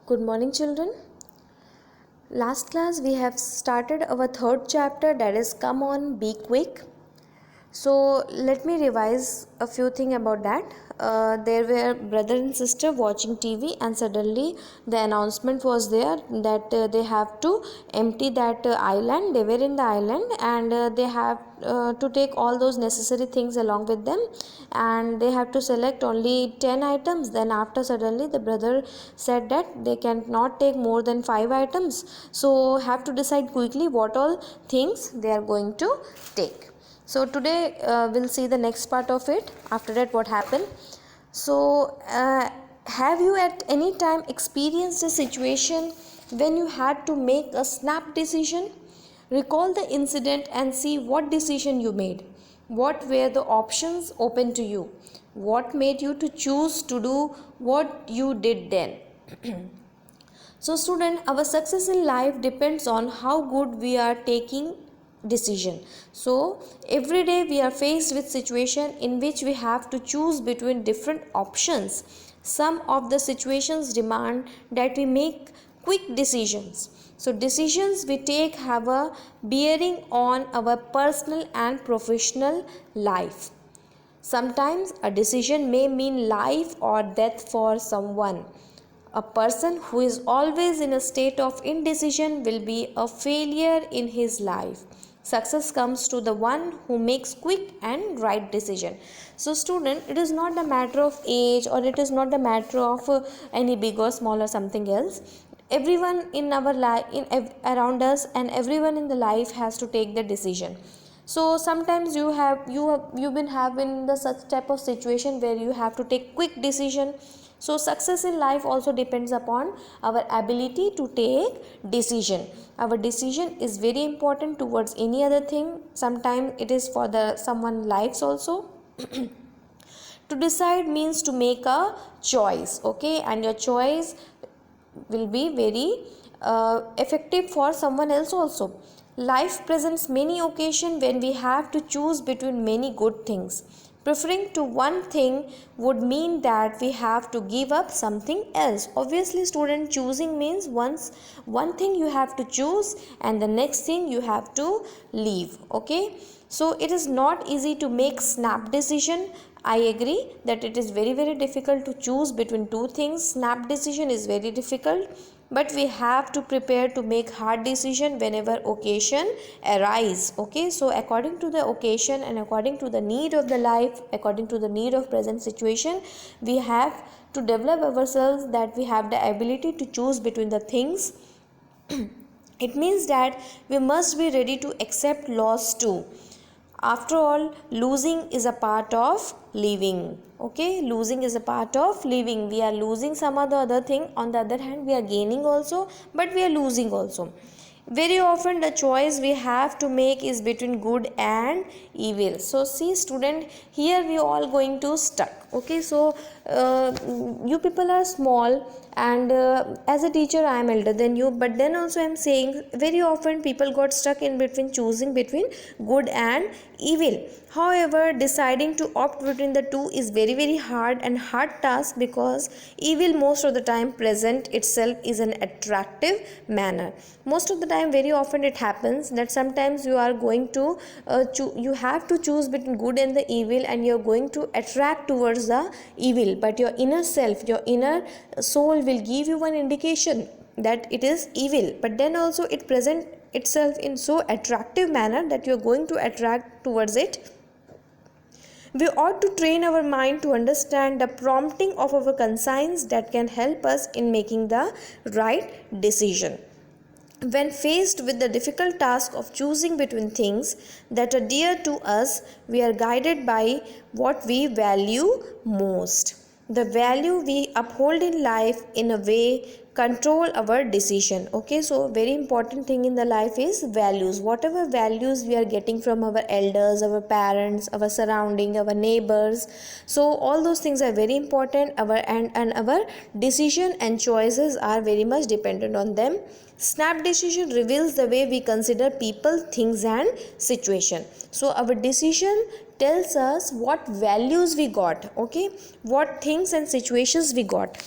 Good morning, children. Last class we have started our third chapter, that is Come On Be Quick. So let me revise a few things about that. There were brother and sister watching TV, and suddenly the announcement was there that they have to empty that island. They were in the island, and they have to take all those necessary things along with them, and they have to select only 10 items. Then after, suddenly the brother said that they cannot take more than 5 items, so have to decide quickly what all things they are going to take. So today we'll see the next part of it. After that, what happened? So have you at any time experienced a situation when you had to make a snap decision? Recall the incident and see what decision you made. What were the options open to you? What made you to choose to do what you did then? So student, our success in life depends on how good we are taking decision. So every day we are faced with situation in which we have to choose between different options. Some of the situations demand that we make quick decisions. So decisions we take have a bearing on our personal and professional life. Sometimes a decision may mean life or death for someone. A person who is always in a state of indecision will be a failure in his life. Success comes to the one who makes quick and right decision. So student, it is not a matter of age, or it is not a matter of any big or small or something else. Everyone in our life, around us, and everyone in the life has to take the decision. So sometimes you've been having the such type of situation where you have to take quick decision. So success in life also depends upon our ability to take decision. Our decision is very important towards any other thing. Sometimes it is for the someone lives also. To decide means to make a choice, okay, and your choice will be very effective for someone else also. Life presents many occasions when we have to choose between many good things. Preferring to one thing would mean that we have to give up something else. Obviously, student, choosing means one thing you have to choose and the next thing you have to leave. Okay, so it is not easy to make snap decision. I agree that it is very difficult to choose between two things. Snap decision is very difficult, but we have to prepare to make hard decision whenever occasion arise. Okay, so according to the occasion and according to the need of the life, according to the need of present situation, we have to develop ourselves that we have the ability to choose between the things. It means that we must be ready to accept loss too. After all, losing is a part of living. Okay, losing is a part of living. We are losing some other thing. On the other hand, we are gaining also, but we are losing also. Very often the choice we have to make is between good and evil. So see student, here we all going to stuck. Okay, so you people are small, and as a teacher I am elder than you, but then also I am saying very often people got stuck in between choosing between good and evil. However, deciding to opt between the two is very hard task, because evil most of the time present itself is an attractive manner. Most of the time, very often it happens that sometimes you are going to you have to choose between good and the evil, and you are going to attract towards the evil, but your inner self, your inner soul will give you one indication that it is evil, but then also it present itself in so attractive manner that you are going to attract towards it. We ought to train our mind to understand the prompting of our conscience that can help us in making the right decision. When faced with the difficult task of choosing between things that are dear to us, we are guided by what we value most. The value we uphold in life, in a way, control our decision. Okay, so very important thing in the life is values. Whatever values we are getting from our elders, our parents, our surrounding, our neighbors, so all those things are very important. Our decision and choices are very much dependent on them. Snap decision reveals the way we consider people, things and situation. So our decision tells us what values we got, okay, what things and situations we got.